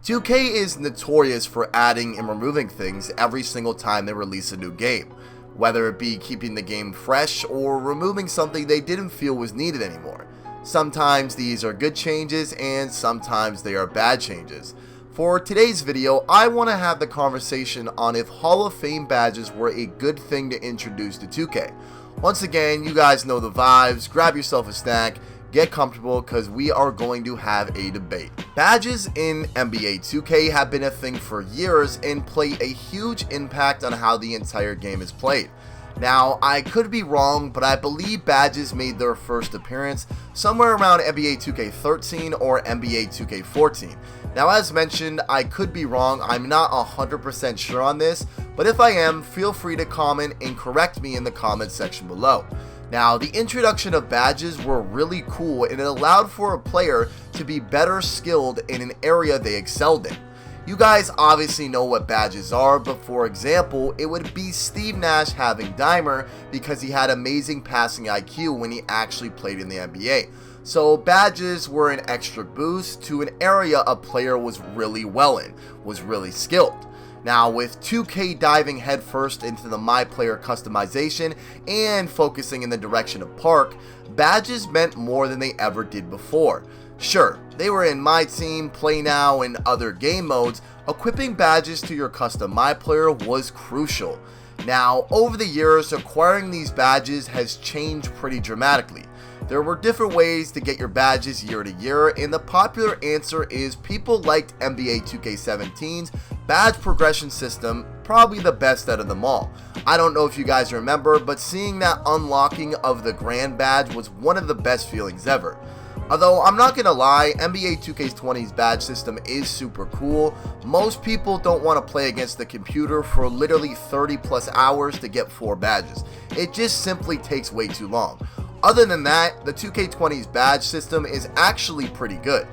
2K is notorious for adding and removing things every single time they release a new game, whether it be keeping the game fresh or removing something they didn't feel was needed anymore. Sometimes these are good changes and sometimes they are bad changes. For today's video, I want to have the conversation on if Hall of Fame badges were a good thing to introduce to 2K. Once again, you guys know the vibes, grab yourself a snack, get comfortable because we are going to have a debate. Badges in NBA 2K have been a thing for years and play a huge impact on how the entire game is played. Now, I could be wrong, but I believe badges made their first appearance somewhere around NBA 2K13 or NBA 2K14. Now, as mentioned, I could be wrong. I'm not 100% sure on this, but if I am, feel free to comment and correct me in the comment section below. Now, the introduction of badges were really cool and it allowed for a player to be better skilled in an area they excelled in. You guys obviously know what badges are, but for example, it would be Steve Nash having Dimer because he had amazing passing IQ when he actually played in the NBA. So badges were an extra boost to an area a player was really well in, was really skilled. Now, with 2K diving headfirst into the My Player customization and focusing in the direction of Park, badges meant more than they ever did before. Sure, they were in My Team, Play Now, and other game modes. Equipping badges to your custom My Player was crucial. Now, over the years, acquiring these badges has changed pretty dramatically. There were different ways to get your badges year to year, and the popular answer is people liked NBA 2K17's badge progression system, probably the best out of them all. I don't know if you guys remember, but seeing that unlocking of the Grand Badge was one of the best feelings ever. Although, I'm not gonna lie, NBA 2K20's badge system is super cool. Most people don't want to play against the computer for literally 30 plus hours to get 4 badges. It just simply takes way too long. Other than that, the 2K20's badge system is actually pretty good.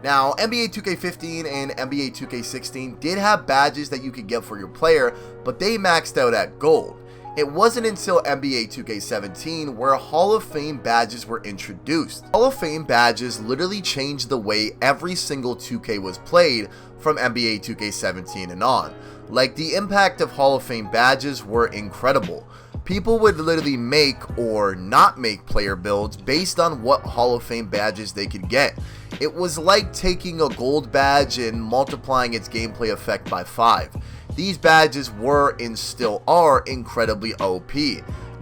Now, NBA 2K15 and NBA 2K16 did have badges that you could get for your player, but they maxed out at gold. It wasn't until NBA 2K17 where Hall of Fame badges were introduced. Hall of Fame badges literally changed the way every single 2K was played from NBA 2K17 and on. Like, the impact of Hall of Fame badges were incredible. People would literally make or not make player builds based on what Hall of Fame badges they could get. It was like taking a gold badge and multiplying its gameplay effect by 5. These badges were and still are incredibly OP.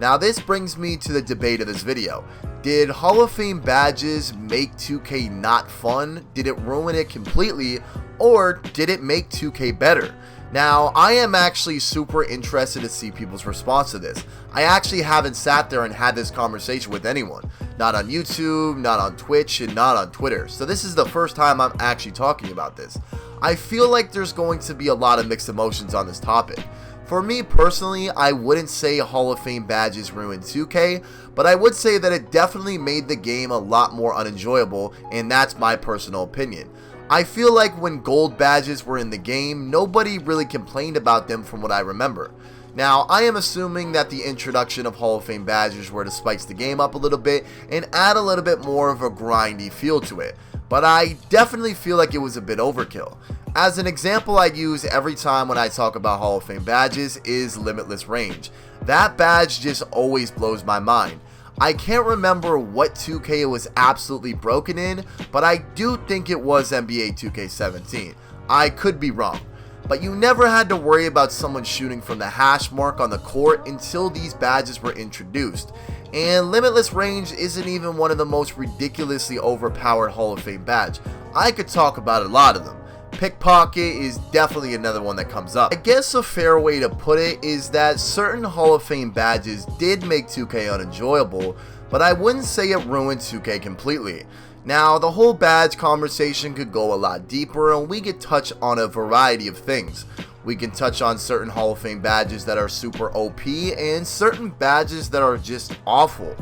Now, this brings me to the debate of this video. Did Hall of Fame badges make 2K not fun? Did it ruin it completely? Or did it make 2K better? Now, I am actually super interested to see people's response to this. I actually haven't sat there and had this conversation with anyone. Not on YouTube, not on Twitch, and not on Twitter. So this is the first time I'm actually talking about this. I feel like there's going to be a lot of mixed emotions on this topic. For me personally, I wouldn't say Hall of Fame badges ruined 2K, but I would say that it definitely made the game a lot more unenjoyable, and that's my personal opinion. I feel like when gold badges were in the game, nobody really complained about them from what I remember. Now, I am assuming that the introduction of Hall of Fame badges were to spice the game up a little bit and add a little bit more of a grindy feel to it, but I definitely feel like it was a bit overkill. As an example I use every time when I talk about Hall of Fame badges is Limitless Range. That badge just always blows my mind. I can't remember what 2K it was absolutely broken in, but I do think it was NBA 2K17. I could be wrong. But you never had to worry about someone shooting from the hash mark on the court until these badges were introduced. And Limitless Range isn't even one of the most ridiculously overpowered Hall of Fame badge. I could talk about a lot of them. Pickpocket is definitely another one that comes up. I guess a fair way to put it is that certain Hall of Fame badges did make 2K unenjoyable, but I wouldn't say it ruined 2K completely. Now, the whole badge conversation could go a lot deeper and we could touch on a variety of things. We can touch on certain Hall of Fame badges that are super OP and certain badges that are just awful,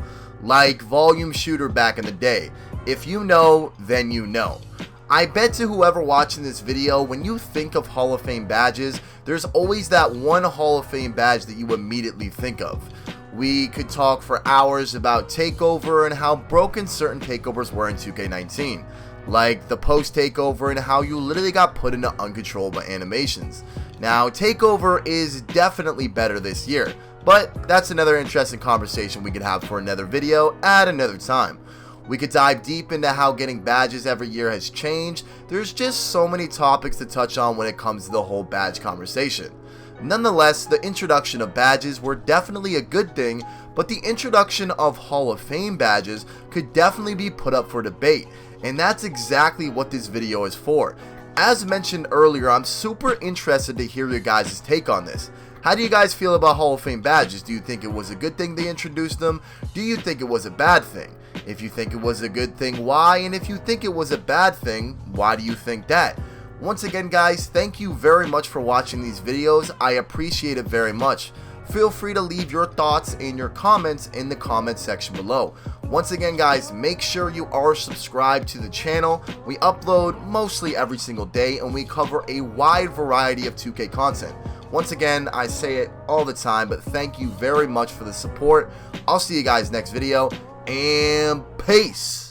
like Volume Shooter back in the day. If you know, then you know. I bet to whoever watching this video, when you think of Hall of Fame badges, there's always that one Hall of Fame badge that you immediately think of. We could talk for hours about TakeOver and how broken certain takeovers were in 2K19. like the post takeover and how you literally got put into uncontrollable animations. Now, takeover is definitely better this year, but that's another interesting conversation we could have for another video at another time. We could dive deep into how getting badges every year has changed. There's just so many topics to touch on when it comes to the whole badge conversation. Nonetheless, the introduction of badges were definitely a good thing, but the introduction of Hall of Fame badges could definitely be put up for debate, and that's exactly what this video is for. As mentioned earlier, I'm super interested to hear your guys' take on this. How do you guys feel about Hall of Fame badges? Do you think it was a good thing they introduced them? Do you think it was a bad thing? If you think it was a good thing, why? And if you think it was a bad thing, why do you think that? Once again, guys, thank you very much for watching these videos. I appreciate it very much. Feel free to leave your thoughts and your comments in the comment section below. Once again, guys, make sure you are subscribed to the channel. We upload mostly every single day, and we cover a wide variety of 2K content. Once again, I say it all the time, but thank you very much for the support. I'll see you guys next video, and peace!